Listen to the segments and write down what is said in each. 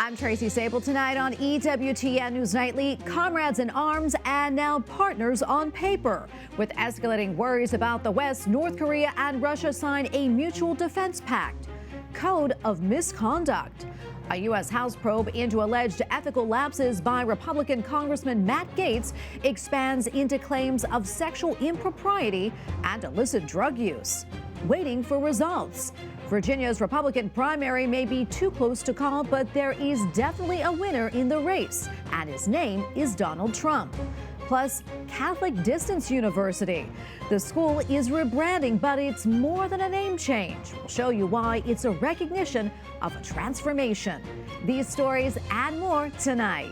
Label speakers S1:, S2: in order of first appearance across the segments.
S1: I'm Tracy Sabol. Tonight on EWTN News Nightly, comrades in arms and now partners on paper. With escalating worries about the West, North Korea and Russia sign a mutual defense pact. Code of misconduct. A U.S. House probe into alleged ethical lapses by Republican Congressman Matt Gaetz expands into claims of sexual impropriety and illicit drug use. Waiting for results. Virginia's Republican primary may be too close to call, but there is definitely a winner in the race, and his name is Donald Trump. Plus, Catholic Distance University. The school is rebranding, but it's more than a name change. We'll show you why it's a recognition of a transformation. These stories and more tonight.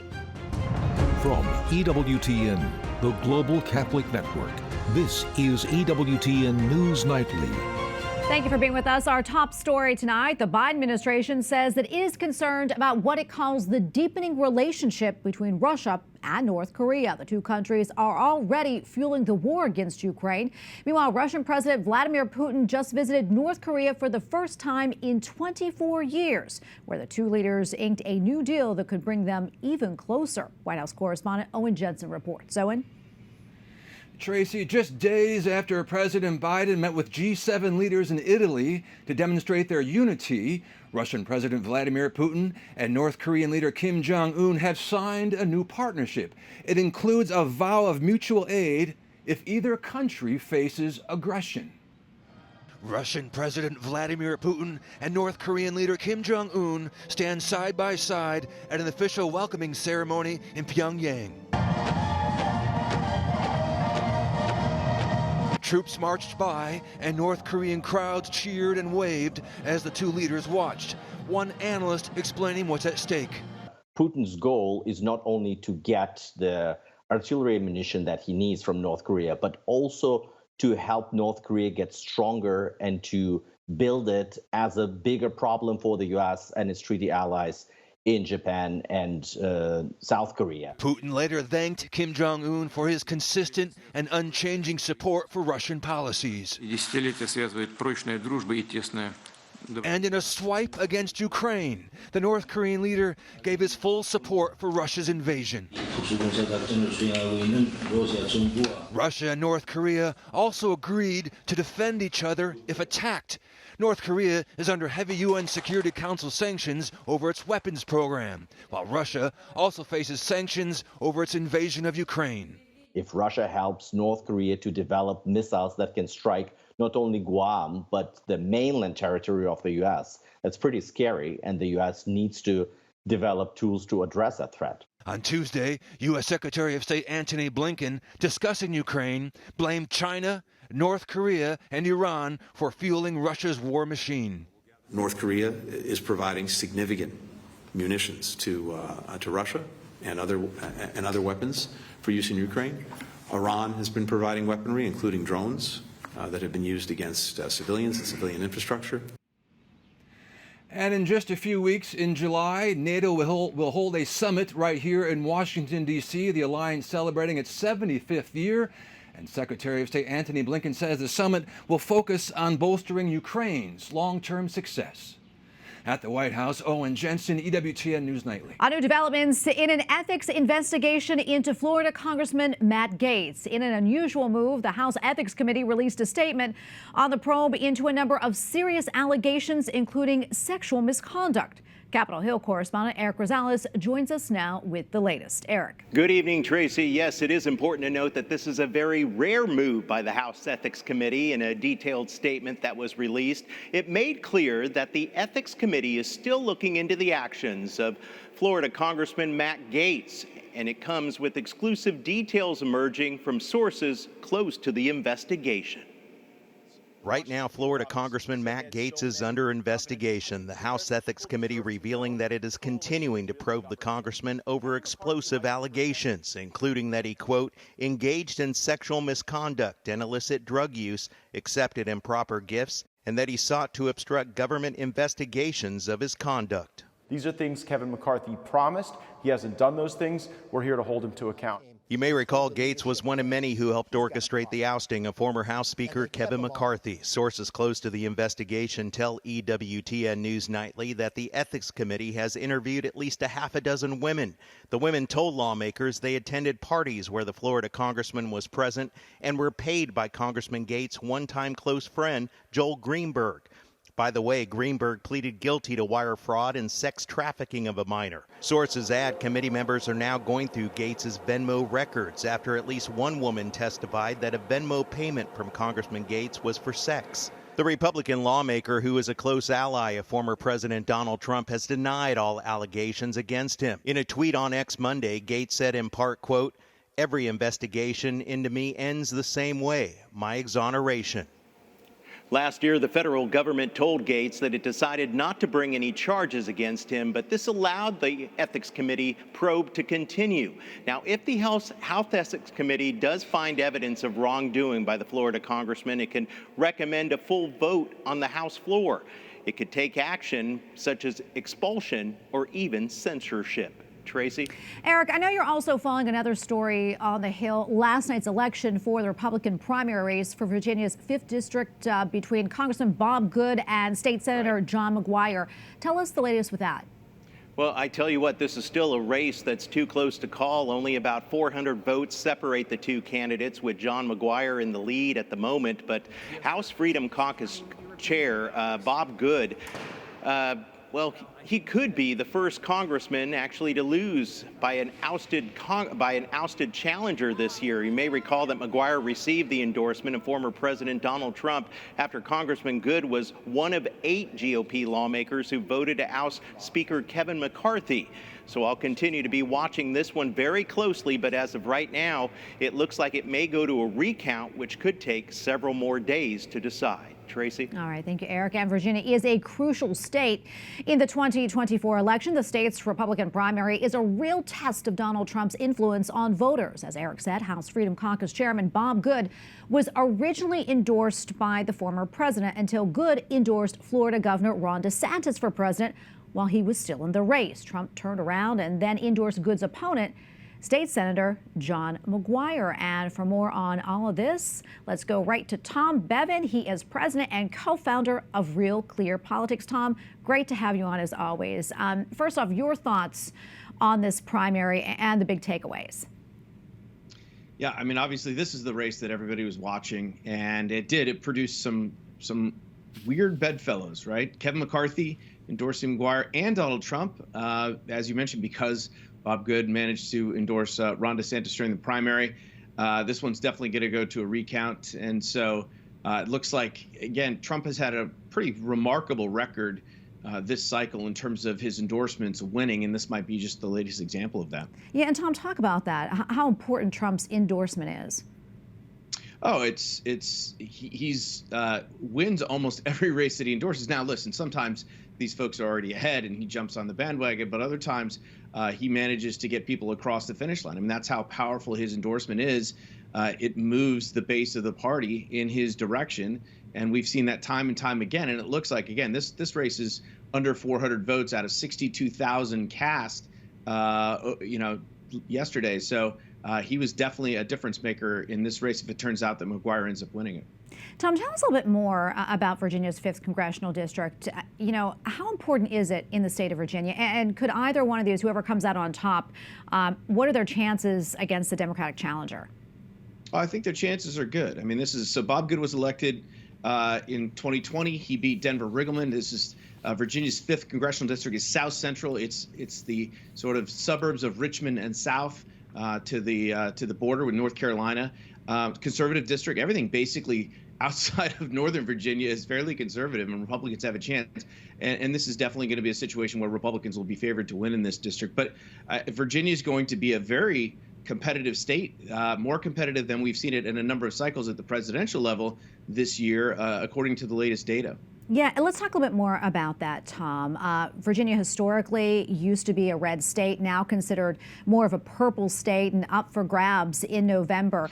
S2: From EWTN, the Global Catholic Network, this is EWTN News Nightly.
S1: Thank you for being with us. Our top story tonight, the Biden administration says that it is concerned about what it calls the deepening relationship between Russia and North Korea. The two countries are already fueling the war against Ukraine. Meanwhile, Russian President Vladimir Putin just visited North Korea for the first time in 24 years, where the two leaders inked a new deal that could bring them even closer. White House correspondent Owen Jensen reports. Owen?
S3: Tracy, just days after President Biden met with G7 leaders in Italy to demonstrate their unity, Russian President Vladimir Putin and North Korean leader Kim Jong-un have signed a new partnership. It includes a vow of mutual aid if either country faces aggression.
S4: Russian President Vladimir Putin and North Korean leader Kim Jong-un stand side by side at an official welcoming ceremony in Pyongyang. Troops marched by, and North Korean crowds cheered and waved as the two leaders watched. One analyst explaining what's at stake.
S5: Putin's goal is not only to get the artillery ammunition that he needs from North Korea, but also to help North Korea get stronger and to build it as a bigger problem for the U.S. and its treaty allies in Japan and South Korea.
S4: Putin later thanked Kim Jong-un for his consistent and unchanging support for Russian policies. And in a swipe against Ukraine, the North Korean leader gave his full support for Russia's invasion. Russia and North Korea also agreed to defend each other if attacked. North Korea is under heavy UN Security Council sanctions over its weapons program, while Russia also faces sanctions over its invasion of Ukraine.
S5: If Russia helps North Korea to develop missiles that can strike not only Guam, but the mainland territory of the U.S., that's pretty scary, and the U.S. needs to develop tools to address that threat.
S4: On Tuesday, U.S. Secretary of State Antony Blinken, discussing Ukraine, blamed China, North Korea, and Iran for fueling Russia's war machine.
S6: North Korea is providing significant munitions to Russia and other weapons for use in Ukraine. Iran has been providing weaponry, including drones, that have been used against civilians and civilian infrastructure.
S3: And in just a few weeks, in July, NATO will hold a summit right here in Washington, D.C., the alliance celebrating its 75th year. And Secretary of State Antony Blinken says the summit will focus on bolstering Ukraine's long-term success. At the White House, Owen Jensen, EWTN News Nightly.
S1: On new developments in an ethics investigation into Florida Congressman Matt Gaetz. In an unusual move, the House Ethics Committee released a statement on the probe into a number of serious allegations, including sexual misconduct. Capitol Hill correspondent Eric Rosales joins us now with the latest. Eric.
S7: Good evening, Tracy. Yes, it is important to note that this is a very rare move by the House Ethics Committee. In a detailed statement that was released, it made clear that the Ethics Committee is still looking into the actions of Florida Congressman Matt Gaetz, and it comes with exclusive details emerging from sources close to the investigation.
S8: Right now, Florida Congressman Matt Gaetz is under investigation. The House Ethics Committee revealing that it is continuing to probe the congressman over explosive allegations, including that he, quote, engaged in sexual misconduct and illicit drug use, accepted improper gifts, and that he sought to obstruct government investigations of his conduct.
S9: These are things Kevin McCarthy promised. He hasn't done those things. We're here to hold him to account.
S8: You may recall Gaetz was one of many who helped orchestrate the ousting of former House Speaker Kevin McCarthy. Sources close to the investigation tell EWTN News Nightly that the Ethics Committee has interviewed at least a half a dozen women. The women told lawmakers they attended parties where the Florida congressman was present and were paid by Congressman Gaetz' one-time close friend, Joel Greenberg. By the way, Greenberg pleaded guilty to wire fraud and sex trafficking of a minor. Sources add committee members are now going through Gaetz' Venmo records after at least one woman testified that a Venmo payment from Congressman Gaetz was for sex. The Republican lawmaker, who is a close ally of former President Donald Trump, has denied all allegations against him. In a tweet on X Monday, Gaetz said in part, quote, "Every investigation into me ends the same way, my exoneration."
S7: Last year, the federal government told Gaetz that it decided not to bring any charges against him, but this allowed the Ethics Committee probe to continue. Now, if the House Ethics Committee does find evidence of wrongdoing by the Florida congressman, it can recommend a full vote on the House floor. It could take action such as expulsion or even censorship. Tracy?
S1: Eric, I know you're also following another story on the Hill. Last night's election for the Republican primary race for Virginia's 5th District between Congressman Bob Good and State Senator John McGuire. Tell us the latest with that.
S7: Well, I tell you what, this is still a race that's too close to call. Only about 400 votes separate the two candidates, with John McGuire in the lead at the moment. But House Freedom Caucus Chair Bob Good, well, he could be the first congressman actually to lose by an ousted challenger this year. You may recall that McGuire received the endorsement of former President Donald Trump after Congressman Good was one of 8 GOP lawmakers who voted to oust Speaker Kevin McCarthy. So I'll continue to be watching this one very closely, but as of right now, it looks like it may go to a recount, which could take several more days to decide. Tracy?
S1: All right, thank you, Eric. And Virginia is a crucial state in the 2024 election. The state's Republican primary is a real test of Donald Trump's influence on voters. As Eric said, House Freedom Caucus Chairman Bob Good was originally endorsed by the former president until Good endorsed Florida Governor Ron DeSantis for president while he was still in the race. Trump turned around and then endorsed Good's opponent, State Senator John McGuire. And for more on all of this, let's go right to Tom Bevan. He is president and co-founder of Real Clear Politics. Tom, great to have you on as always. First off, your thoughts on this primary and the big takeaways.
S9: Yeah, I mean, obviously this is the race that everybody was watching, and it produced some weird bedfellows, right? Kevin McCarthy endorsing McGuire and Donald Trump, as you mentioned, because Bob Good managed to endorse Ron DeSantis during the primary. This one's definitely going to go to a recount. And so it looks like, again, Trump has had a pretty remarkable record this cycle in terms of his endorsements winning, and this might be just the latest example of that.
S1: Yeah, and Tom, talk about that, how important Trump's endorsement is.
S9: Oh, he's wins almost every race that he endorses. Now, listen, sometimes these folks are already ahead and he jumps on the bandwagon, but other times he manages to get people across the finish line. I mean, that's how powerful his endorsement is. It moves the base of the party in his direction, and we've seen that time and time again. And it looks like, again, this race is under 400 votes out of 62,000 cast, yesterday. So he was definitely a difference maker in this race if it turns out that McGuire ends up winning it.
S1: Tom, tell us a little bit more about Virginia's 5th congressional district. How important is it in the state of Virginia? And could either one of these, whoever comes out on top, what are their chances against the Democratic challenger?
S9: I think their chances are good. I mean, so Bob Good was elected in 2020. He beat Denver Riggleman. This is Virginia's 5th congressional district is South Central. It's the sort of suburbs of Richmond and South to the border with North Carolina. Conservative district. Everything basically outside of Northern Virginia is fairly conservative, and Republicans have a chance. And this is definitely going to be a situation where Republicans will be favored to win in this district. But Virginia is going to be a very competitive state, more competitive than we've seen it in a number of cycles at the presidential level this year, according to the latest data.
S1: Yeah, and let's talk a little bit more about that, Tom. Virginia historically used to be a red state, now considered more of a purple state and up for grabs in November.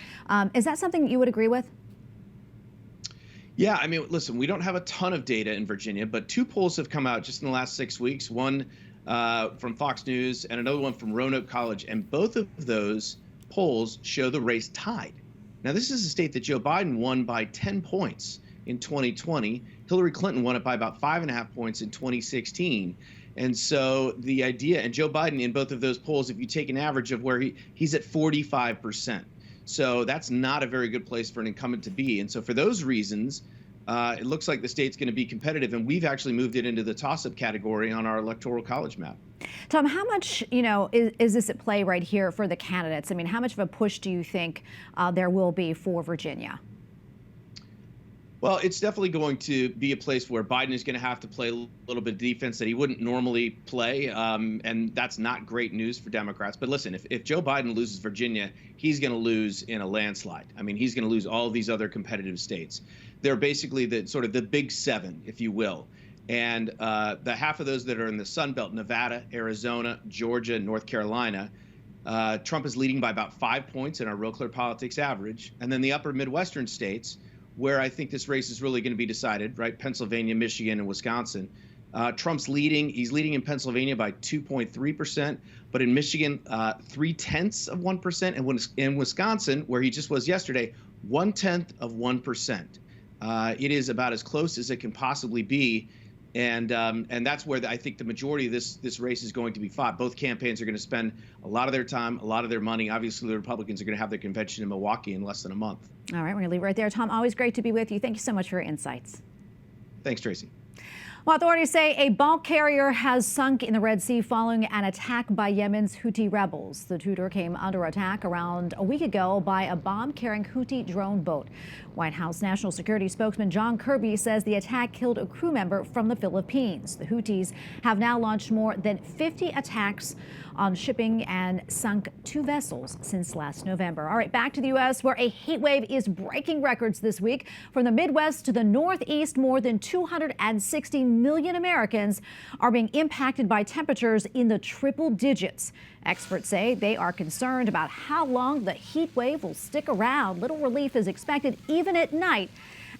S1: Is that something you would agree with?
S9: Yeah, I mean, listen, we don't have a ton of data in Virginia, but 2 polls have come out just in the last 6 weeks, one from Fox News and another one from Roanoke College, and both of those polls show the race tied. Now, this is a state that Joe Biden won by 10 points in 2020. Hillary Clinton won it by about 5.5 points in 2016. And so the idea, and Joe Biden in both of those polls, if you take an average of where he's at 45%. So that's not a very good place for an incumbent to be. And so for those reasons, it looks like the state's going to be competitive, and we've actually moved it into the toss-up category on our electoral college map.
S1: Tom, how much, is this at play right here for the candidates? I mean, how much of a push do you think there will be for Virginia?
S9: Well, it's definitely going to be a place where Biden is going to have to play a little bit of defense that he wouldn't normally play, and that's not great news for Democrats. But listen, if Joe Biden loses Virginia, he's going to lose in a landslide. I mean, he's going to lose all of these other competitive states. They're basically the big seven, if you will. And the half of those that are in the Sun Belt, Nevada, Arizona, Georgia, North Carolina, Trump is leading by about 5 points in our Real Clear Politics average. And then the upper Midwestern states, where I think this race is really going to be decided, right? Pennsylvania, Michigan, and Wisconsin. Trump's leading. He's leading in Pennsylvania by 2.3%, but in Michigan, 0.3%, and in Wisconsin, where he just was yesterday, 0.1%. It is about as close as it can possibly be, and that's where I think the majority of this race is going to be fought. Both campaigns are going to spend a lot of their time, a lot of their money. Obviously, the Republicans are going to have their convention in Milwaukee in less than a month.
S1: All right, we're going to leave it right there. Tom, always great to be with you. Thank you so much for your insights.
S9: Thanks, Tracy.
S1: Well, authorities say a bulk carrier has sunk in the Red Sea following an attack by Yemen's Houthi rebels. The Tudor came under attack around a week ago by a bomb-carrying Houthi drone boat. White House National Security spokesman John Kirby says the attack killed a crew member from the Philippines. The Houthis have now launched more than 50 attacks on shipping and sunk 2 vessels since last November. All right, back to the U.S., where a heat wave is breaking records this week. From the Midwest to the Northeast, more than 260 million Americans are being impacted by temperatures in the triple digits. Experts say they are concerned about how long the heat wave will stick around. Little relief is expected even at night,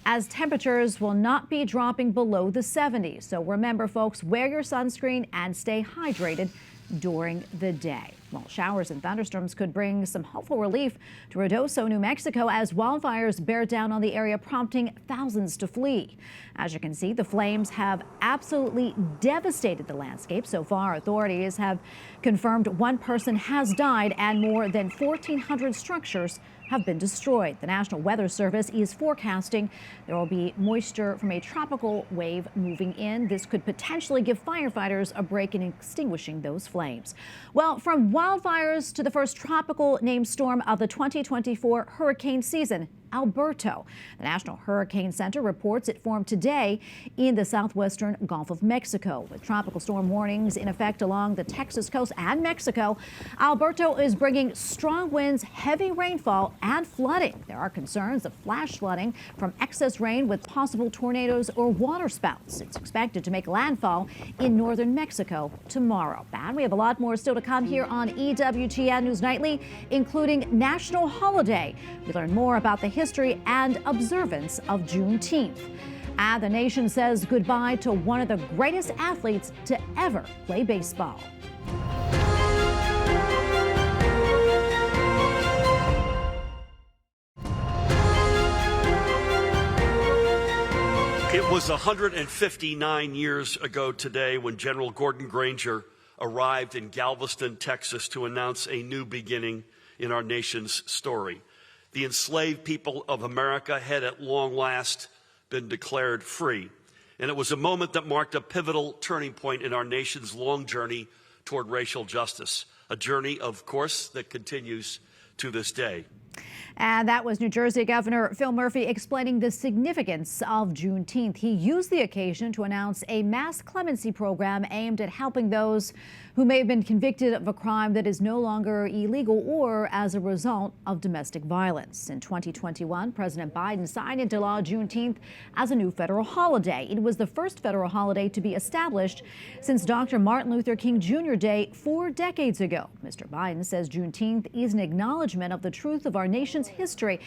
S1: as temperatures will not be dropping below the 70s. So remember, folks, wear your sunscreen and stay hydrated during the day. Well, showers and thunderstorms could bring some hopeful relief to Ruidoso, New Mexico, as wildfires bear down on the area, prompting thousands to flee. As you can see, the flames have absolutely devastated the landscape. So far, authorities have confirmed 1 person has died and more than 1,400 structures have been destroyed. The National Weather Service is forecasting there will be moisture from a tropical wave moving in. This could potentially give firefighters a break in extinguishing those flames. Well, from wildfires to the first tropical named storm of the 2024 hurricane season, Alberto. The National Hurricane Center reports it formed today in the southwestern Gulf of Mexico. With tropical storm warnings in effect along the Texas coast and Mexico, Alberto is bringing strong winds, heavy rainfall, and flooding. There are concerns of flash flooding from excess rain with possible tornadoes or waterspouts. It's expected to make landfall in northern Mexico tomorrow. And we have a lot more still to come here on EWTN News Nightly, including National Holiday. We learn more about the history and observance of Juneteenth. And the nation says goodbye to one of the greatest athletes to ever play baseball.
S10: It was 159 years ago today when General Gordon Granger arrived in Galveston, Texas, to announce a new beginning in our nation's story. The enslaved people of America had at long last been declared free. And it was a moment that marked a pivotal turning point in our nation's long journey toward racial justice, a journey, of course, that continues to this day.
S1: And that was New Jersey Governor Phil Murphy explaining the significance of Juneteenth. He used the occasion to announce a mass clemency program aimed at helping those who may have been convicted of a crime that is no longer illegal or as a result of domestic violence. In 2021, President Biden signed into law Juneteenth as a new federal holiday. It was the first federal holiday to be established since Dr. Martin Luther King Jr. Day 4 decades ago. Mr. Biden says Juneteenth is an acknowledgement of the truth of our nation's history.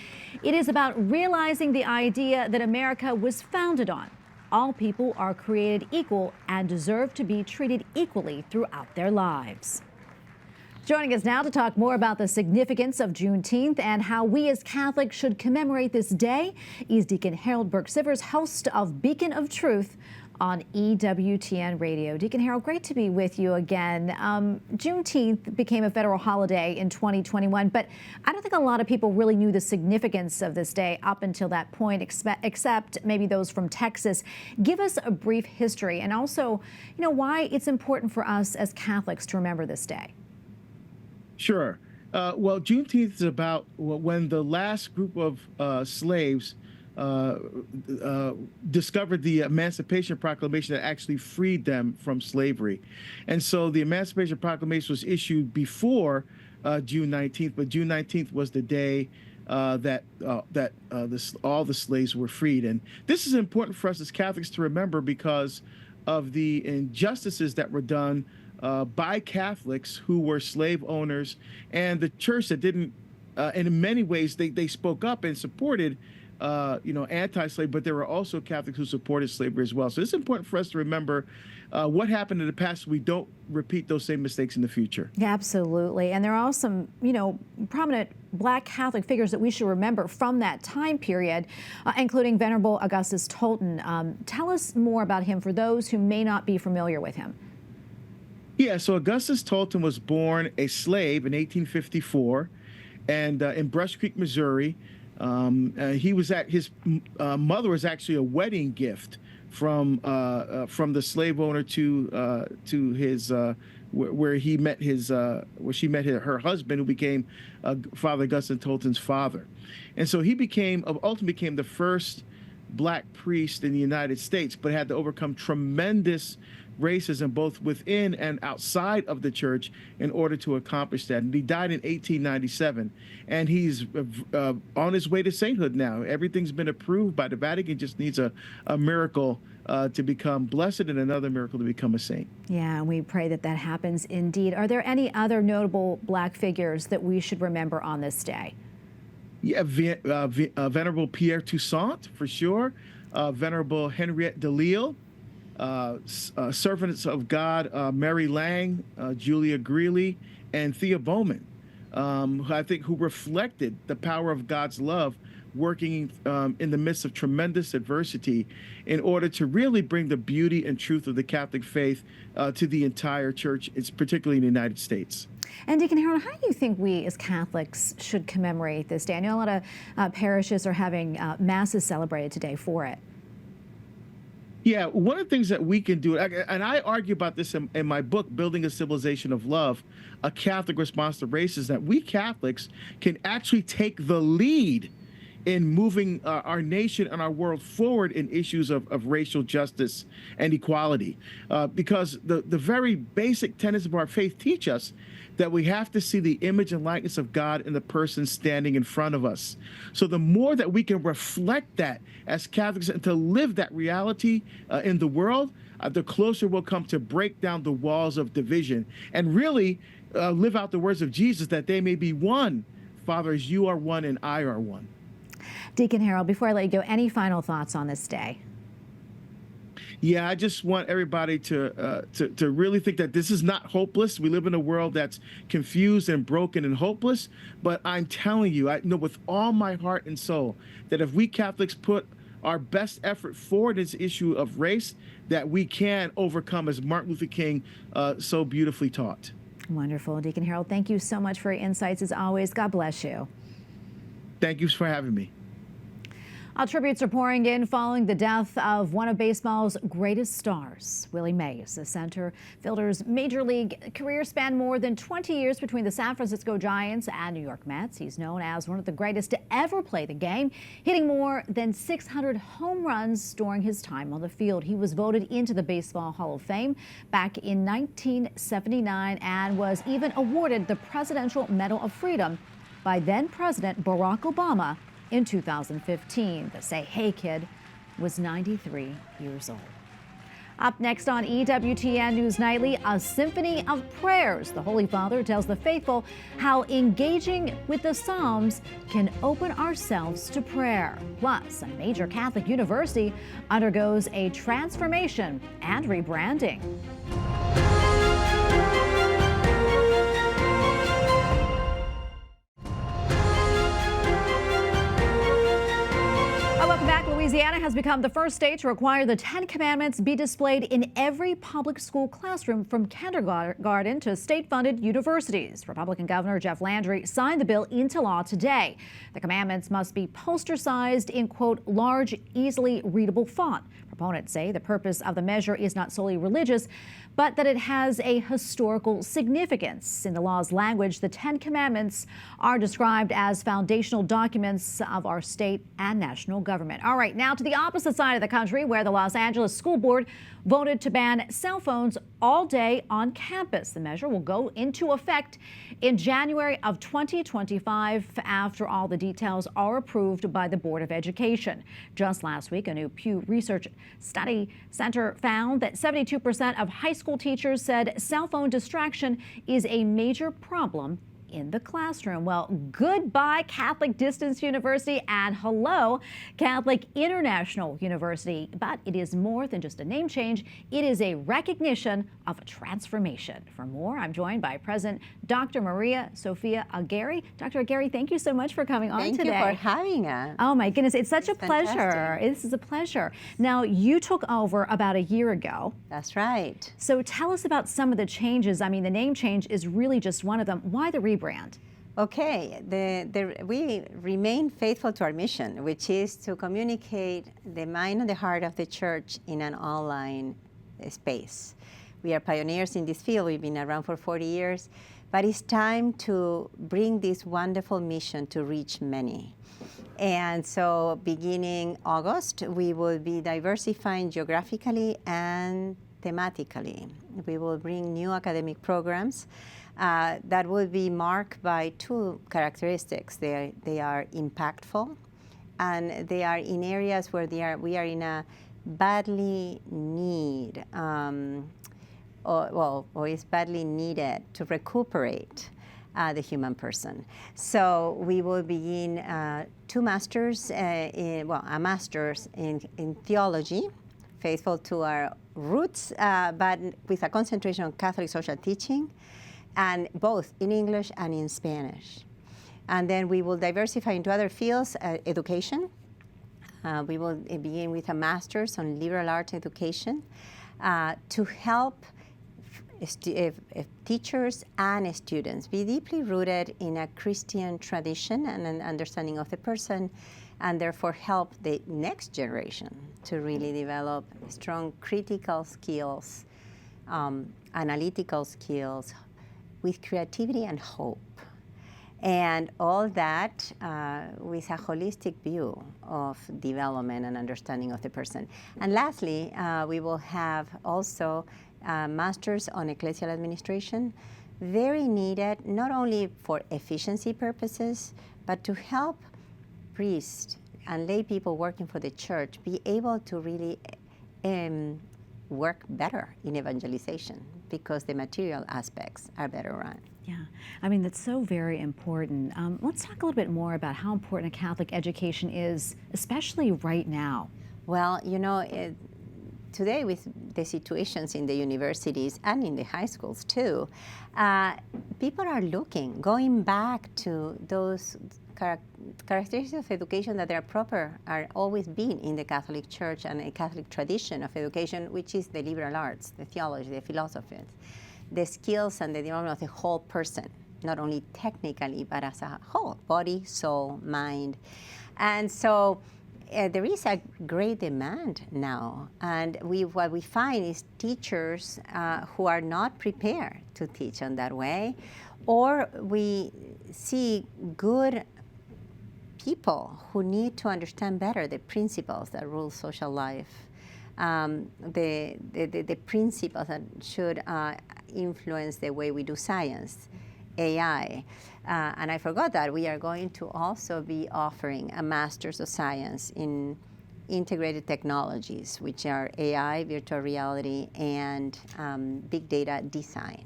S1: It is about realizing the idea that America was founded on. All people are created equal and deserve to be treated equally throughout their lives. Joining us now to talk more about the significance of Juneteenth and how we as Catholics should commemorate this day is Deacon Harold Burke-Sivers, host of Beacon of Truth on EWTN Radio. Deacon Harold, great to be with you again. Juneteenth became a federal holiday in 2021, but I don't think a lot of people really knew the significance of this day up until that point, except maybe those from Texas. Give us a brief history and also, why it's important for us as Catholics to remember this day.
S11: Sure. Well, Juneteenth is about when the last group of slaves discovered the Emancipation Proclamation that actually freed them from slavery. And so the Emancipation Proclamation was issued before June 19th, but June 19th was the day that all the slaves were freed. And this is important for us as Catholics to remember because of the injustices that were done by Catholics who were slave owners, and the church that didn't, and in many ways they spoke up and supported anti-slave, but there were also Catholics who supported slavery as well. So it's important for us to remember what happened in the past so we don't repeat those same mistakes in the future. Yeah,
S1: absolutely. And there are some, prominent Black Catholic figures that we should remember from that time period, including Venerable Augustus Tolton. Tell us more about him for those who may not be familiar with him.
S11: Yeah, so Augustus Tolton was born a slave in 1854, and in Brush Creek, Missouri. He was his mother was actually a wedding gift from the slave owner to his where she met her husband, who became Father Augustine Tolton's father, and so he ultimately became the first Black priest in the United States, but had to overcome tremendous racism both within and outside of the church in order to accomplish that. And he died in 1897, and he's on his way to sainthood now. Everything's been approved by the Vatican, just needs a miracle to become blessed and another miracle to become a saint.
S1: Yeah, and we pray that that happens indeed. Are there any other notable Black figures that we should remember on this day?
S11: Yeah, Venerable Pierre Toussaint, for sure. Venerable Henriette DeLille. Servants of God, Mary Lang, Julia Greeley, and Thea Bowman, who reflected the power of God's love working in the midst of tremendous adversity in order to really bring the beauty and truth of the Catholic faith to the entire church, particularly in the United States.
S1: And Deacon Harold, how do you think we as Catholics should commemorate this day? I know a lot of parishes are having masses celebrated today for it.
S11: Yeah, one of the things that we can do, and I argue about this in my book, Building a Civilization of Love, A Catholic Response to Race, is that we Catholics can actually take the lead in moving our nation and our world forward in issues of racial justice and equality. Because the very basic tenets of our faith teach us that we have to see the image and likeness of God in the person standing in front of us. So the more that we can reflect that as Catholics and to live that reality in the world, the closer we'll come to break down the walls of division and really live out the words of Jesus, that they may be one, Father, as you are one and I are one.
S1: Deacon Harold, before I let you go, any final thoughts on this day?
S11: Yeah, I just want everybody to really think that this is not hopeless. We live in a world that's confused and broken and hopeless. But I'm telling you, I know with all my heart and soul that if we Catholics put our best effort forward in this issue of race, that we can overcome, as Martin Luther King so beautifully taught.
S1: Wonderful. Deacon Harold, thank you so much for your insights as always. God bless you.
S11: Thank you for having me.
S1: Tributes are pouring in following the death of one of baseball's greatest stars, Willie Mays. The center fielder's major league career spanned more than 20 years between the San Francisco Giants and New York Mets. He's known as one of the greatest to ever play the game, hitting more than 600 home runs during his time on the field. He was voted into the Baseball Hall of Fame back in 1979 and was even awarded the Presidential Medal of Freedom by then President Barack Obama in 2015. The Say Hey Kid was 93 years old. Up next on EWTN News Nightly, a symphony of prayers. The Holy Father tells the faithful how engaging with the Psalms can open ourselves to prayer. Plus, a major Catholic university undergoes a transformation and rebranding. Louisiana has become the first state to require the 10 Commandments be displayed in every public school classroom from kindergarten to state-funded universities. Republican Governor Jeff Landry signed the bill into law today. The commandments must be poster-sized in, quote, large, easily readable font. Proponents say the purpose of the measure is not solely religious, but that it has a historical significance. In the law's language, the 10 Commandments are described as foundational documents of our state and national government. All right, now to the opposite side of the country, where the Los Angeles School Board voted to ban cell phones all day on campus. The measure will go into effect in January of 2025 after all the details are approved by the Board of Education. Just last week, a new Pew Research Study Center found that 72% of high school teachers said cell phone distraction is a major problem in the classroom. Well, goodbye Catholic Distance University and hello Catholic International University. But it is more than just a name change. It is a recognition of a transformation. For more, I'm joined by President Dr. Maria Sofia Aguirre. Dr. Aguirre, thank you so much for coming on today.
S12: Thank you for having us.
S1: Oh my goodness, it's such a pleasure.
S12: Fantastic.
S1: This is a pleasure. Now, you took over about a year ago.
S12: That's right.
S1: So tell us about some of the changes. I mean, the name change is really just one of them. Why the rebrand?
S12: Okay, we remain faithful to our mission, which is to communicate the mind and the heart of the church in an online space. We are pioneers in this field. We've been around for 40 years, but it's time to bring this wonderful mission to reach many. And so beginning August, we will be diversifying geographically and thematically. We will bring new academic programs that will be marked by two characteristics. They are impactful, and they are in areas where we are in a badly need, or is badly needed to recuperate the human person. So we will begin two masters, a master's in theology, faithful to our roots, but with a concentration on Catholic social teaching, and both in English and in Spanish. And then we will diversify into other fields, education. We will begin with a master's on liberal arts education to help teachers and students be deeply rooted in a Christian tradition and an understanding of the person, and therefore help the next generation to really develop strong critical skills, analytical skills, with creativity and hope. And all that with a holistic view of development and understanding of the person. And lastly, we will have also masters on ecclesial administration, very needed not only for efficiency purposes, but to help priests and lay people working for the church be able to really work better in evangelization, because the material aspects are better run.
S1: Yeah, I mean, that's so very important. Let's talk a little bit more about how important a Catholic education is, especially right now.
S12: Well, you know, today with the situations in the universities and in the high schools too, people are going back to those characteristics of education that are always been in the Catholic Church and a Catholic tradition of education, which is the liberal arts, the theology, the philosophy, the skills and the development of the whole person, not only technically, but as a whole, body, soul, mind. And so there is a great demand now. And what we find is teachers who are not prepared to teach in that way, or we see good people who need to understand better the principles that rule social life, the principles that should influence the way we do science, AI. And I forgot that we are going to also be offering a Master's of Science in integrated technologies, which are AI, virtual reality, and big data design.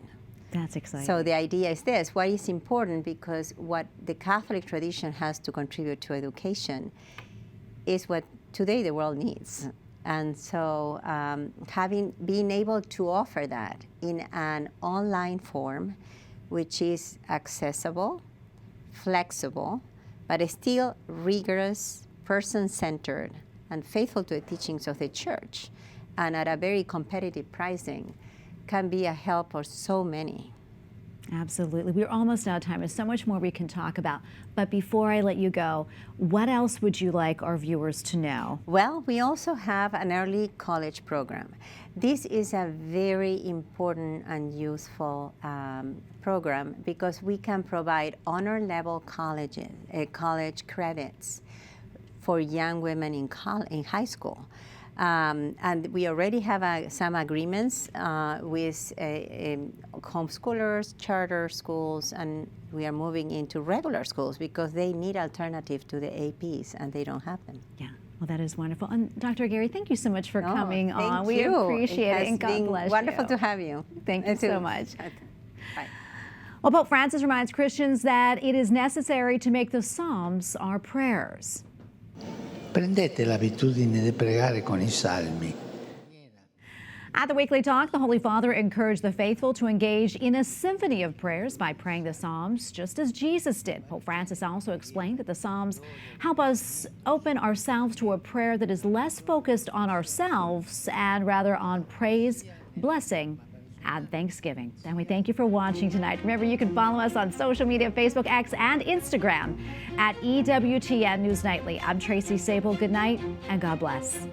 S1: That's exciting.
S12: So the idea is this: why is important? Because what the Catholic tradition has to contribute to education is what today the world needs. And so being able to offer that in an online form, which is accessible, flexible, but still rigorous, person-centered, and faithful to the teachings of the church, and at a very competitive pricing, can be a help for so many.
S1: Absolutely. We're almost out of time. There's so much more we can talk about. But before I let you go, what else would you like our viewers to know?
S12: Well, we also have an early college program. This is a very important and useful program because we can provide honor level college credits for young women in high school. And we already have some agreements with homeschoolers, charter schools, and we are moving into regular schools because they need alternative to the APs and they don't have them.
S1: Yeah, well, that is wonderful. And Dr. Gary, thank you so much for coming on. We
S12: you.
S1: appreciate it, and God
S12: been
S1: bless
S12: wonderful
S1: you.
S12: to have you.
S1: Thank you so much.
S12: Bye.
S1: Well, Pope Francis reminds Christians that it is necessary to make the Psalms our prayers.
S13: Prendete l'abitudine di pregare con i salmi.
S1: At the Weekly Talk, the Holy Father encouraged the faithful to engage in a symphony of prayers by praying the Psalms, just as Jesus did. Pope Francis also explained that the Psalms help us open ourselves to a prayer that is less focused on ourselves and rather on praise, blessing, and thanksgiving. And we thank you for watching tonight. Remember, you can follow us on social media, Facebook, X, and Instagram at EWTN News Nightly. I'm Tracy Sabol. Good night, and God bless.